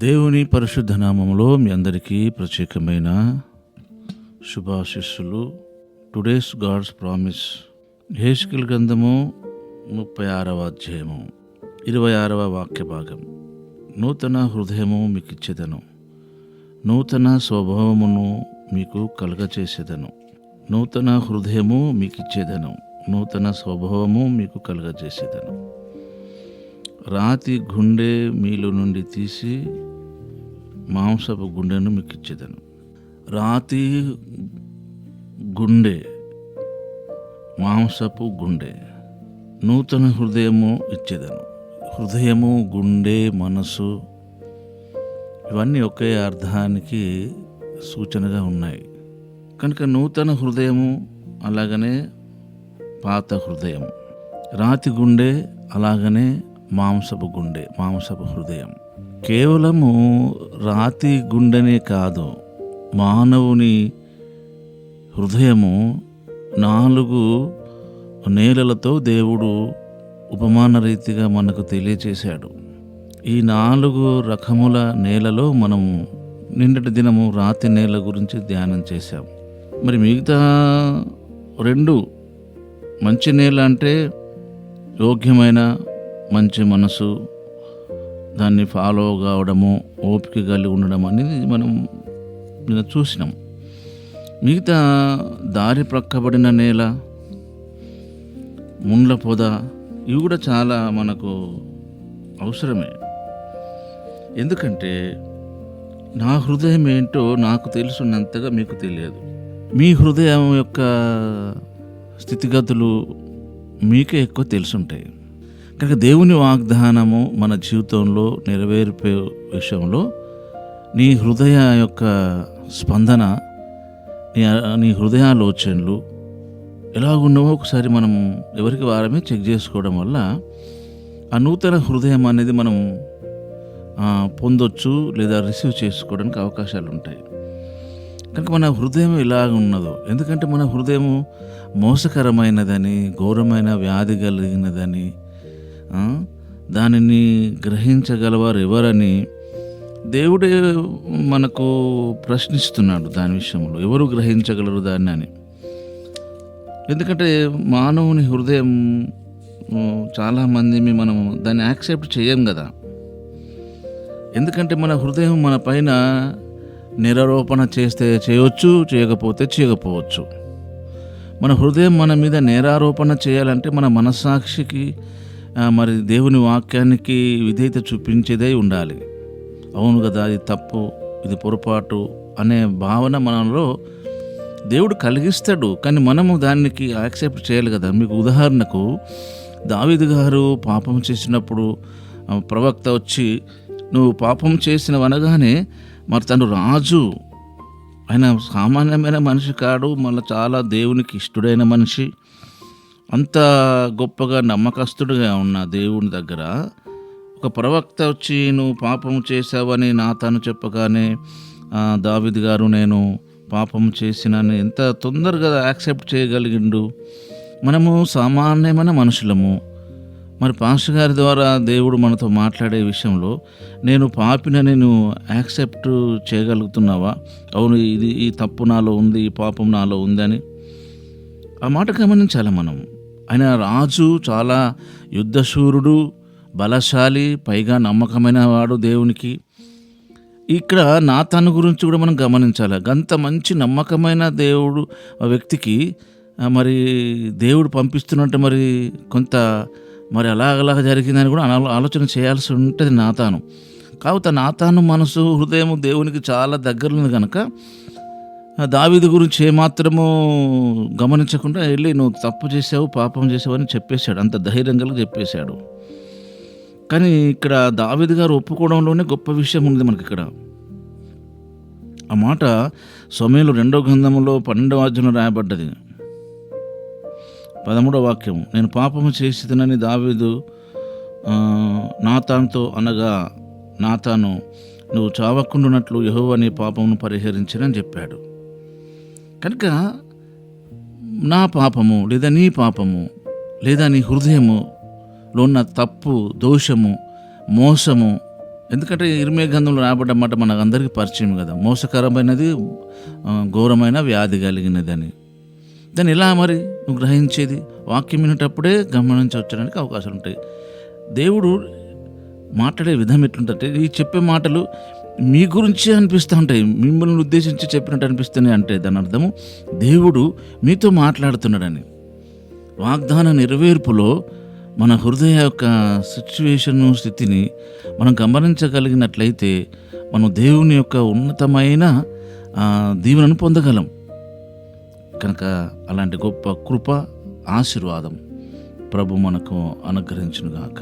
దేవుని పరిశుద్ధ నామములో మీ అందరికీ ప్రత్యేకమైన శుభాశిస్సులు. టుడేస్ గాడ్స్ ప్రామిస్, యెహెజ్కేలు గ్రంథము 36వ అధ్యాయము 26వ వాక్య భాగం. నూతన హృదయము మీకు ఇచ్చేదను, నూతన స్వభావమును మీకు కలుగచేసేదను. నూతన హృదయము మీకు ఇచ్చేదను, నూతన స్వభావము మీకు కలుగచేసేదను. రాతి గుండె మీలో నుండి తీసి మాంసపు గుండెను మీకు ఇచ్చేదను. రాతి గుండె, మాంసపు గుండె, నూతన హృదయము ఇచ్చేదను. హృదయము, గుండె, మనసు ఇవన్నీ ఒకే అర్థానికి సూచనగా ఉన్నాయి కనుక నూతన హృదయము అలాగనే పాత హృదయం, రాతి గుండె అలాగనే మాంసపు గుండె, మాంసపు హృదయం. కేవలము రాతి గుండెనే కాదు, మానవుని హృదయము 4 నేలలతో దేవుడు ఉపమాన రీతిగా మనకు తెలియచేశాడు. ఈ 4 రకముల నేలలో మనము నిన్నటి దినము రాతి నేల గురించి ధ్యానం చేశాం. మరి మిగతా 2 మంచి నేల అంటే యోగ్యమైన మంచి మనసు, దాన్ని ఫాలో కావడము, ఓపిక కలిగి ఉండడం అనేది మనం చూసినాం. మిగతా దారి ప్రక్కబడిన నేల, ముండ్ల పొద, ఇవి కూడా చాలా మనకు అవసరమే. ఎందుకంటే నా హృదయం ఏంటో నాకు తెలుసున్నంతగా మీకు తెలియదు. మీ హృదయం యొక్క స్థితిగతులు మీకే ఎక్కువ తెలుసుంటాయి. కనుక దేవుని వాగ్దానము మన జీవితంలో నెరవేర్పే విషయంలో నీ హృదయ యొక్క స్పందన, నీ హృదయాలోచనలు ఎలాగున్నావో ఒకసారి మనం ఎవరికి వారమే చెక్ చేసుకోవడం వల్ల ఆ నూతన హృదయం అనేది మనం పొందొచ్చు లేదా రిసీవ్ చేసుకోవడానికి అవకాశాలు ఉంటాయి. కనుక మన హృదయం ఎలాగ ఉన్నదో, ఎందుకంటే మన హృదయం మోసకరమైనదని, ఘోరమైన వ్యాధి కలిగినదని, దానిని గ్రహించగలవారు ఎవరని దేవుడే మనకు ప్రశ్నిస్తున్నాడు. దాని విషయంలో ఎవరు గ్రహించగలరు దాన్ని అని. ఎందుకంటే మానవుని హృదయం చాలామంది మనం దాన్ని యాక్సెప్ట్ చేయం కదా. ఎందుకంటే మన హృదయం మన పైన నిరారోపణ చేస్తే చేయవచ్చు, చేయకపోతే చేయకపోవచ్చు. మన హృదయం మన మీద నేరారోపణ చేయాలంటే మన మనస్సాక్షికి మరి దేవుని వాక్యానికి విధేయత చూపించేదై ఉండాలి. అవును కదా, ఇది తప్పు, ఇది పొరపాటు అనే భావన మనలో దేవుడు కలిగిస్తాడు. కానీ మనము దానికి యాక్సెప్ట్ చేయాలి కదా. మీకు ఉదాహరణకు దావీదు గారు పాపం చేసినప్పుడు ప్రవక్త వచ్చి నువ్వు పాపం చేసినవనగానే మరి తను రాజు, ఆయన సామాన్యమైన మనిషి కాడు, మళ్ళీ చాలా దేవునికి ఇష్టడైన మనిషి, అంత గొప్పగా నమ్మకస్తుడిగా ఉన్న దేవుని దగ్గర ఒక ప్రవక్త వచ్చి నువ్వు పాపం చేసావని నాతాను చెప్పగానే దావీదు గారు నేను పాపం చేసినని ఎంత తొందరగా యాక్సెప్ట్ చేయగలిగిండు. మనము సామాన్యమైన మనుషులము. మరి పాస్టర్ గారి ద్వారా దేవుడు మనతో మాట్లాడే విషయంలో నేను పాపినని నువ్వు యాక్సెప్ట్ చేయగలుగుతున్నావా? అవును, ఈ తప్పు నాలో ఉంది, ఈ పాపం నాలో ఉందని. ఆ మాట గమనించాలి మనం. ఆయన రాజు, చాలా యుద్ధశూరుడు, బలశాలి, పైగా నమ్మకమైన వాడు దేవునికి. ఇక్కడ నాతాను గురించి కూడా మనం గమనించాలి. అంత మంచి నమ్మకమైన దేవుడు వ్యక్తికి మరి దేవుడు పంపిస్తున్నట్టు మరి కొంత మరి అలాగ జరిగిందని కూడా ఆలోచన చేయాల్సి ఉంటుంది నాతాను. కావుత నాతాను మనసు, హృదయం దేవునికి చాలా దగ్గర ఉంది కనుక దావీదు గురించి ఏమాత్రము గమనించకుండా వెళ్ళి నువ్వు తప్పు చేసావు, పాపం చేసావు అని చెప్పేశాడు. అంత ధైర్యంగా చెప్పేశాడు. కానీ ఇక్కడ దావీదు గారు ఒప్పుకోవడంలోనే గొప్ప విషయం ఉంది మనకి ఇక్కడ. ఆ మాట సమూయేలు 2వ గ్రంథంలో 12వ అధ్యాయంలో రాయబడ్డది. 13వ వాక్యం, నేను పాపము చేసిదనని దావీదు నాతానుతో అనగా, నాతాను నువ్వు చావకుండునట్లు యెహోవా నీ పాపమును పరిహరించినని చెప్పాడు. కనుక నా పాపము లేదా నీ పాపము లేదా నీ హృదయములో ఉన్న తప్పు, దోషము, మోసము ఎందుకంటే ఇర్మియా గ్రంథంలో రాబడ్డ మాట మనకందరికీ పరిచయం కదా, మోసకరమైనది ఘోరమైన వ్యాధి కలిగినది అని. దాన్ని ఎలా మరి నువ్వు గ్రహించేది? వాక్యం వినేటప్పుడే గమనించవచ్చడానికి అవకాశాలు ఉంటాయి. దేవుడు మాట్లాడే విధం ఎట్లుంటే, ఈ చెప్పే మాటలు మీ గురించి అనిపిస్తూ ఉంటాయి, మిమ్మల్ని ఉద్దేశించి చెప్పినట్టు అనిపిస్తున్నాయి. అంటే దాని అర్థము దేవుడు మీతో మాట్లాడుతున్నాడని. వాగ్దాన నెరవేర్పులో మన హృదయ యొక్క సిచ్యువేషను, స్థితిని మనం గమనించగలిగినట్లయితే మనం దేవుని యొక్క ఉన్నతమైన దీవెనను పొందగలం. కనుక అలాంటి గొప్ప కృప, ఆశీర్వాదం ప్రభు మనకు అనుగ్రహించునుగాక.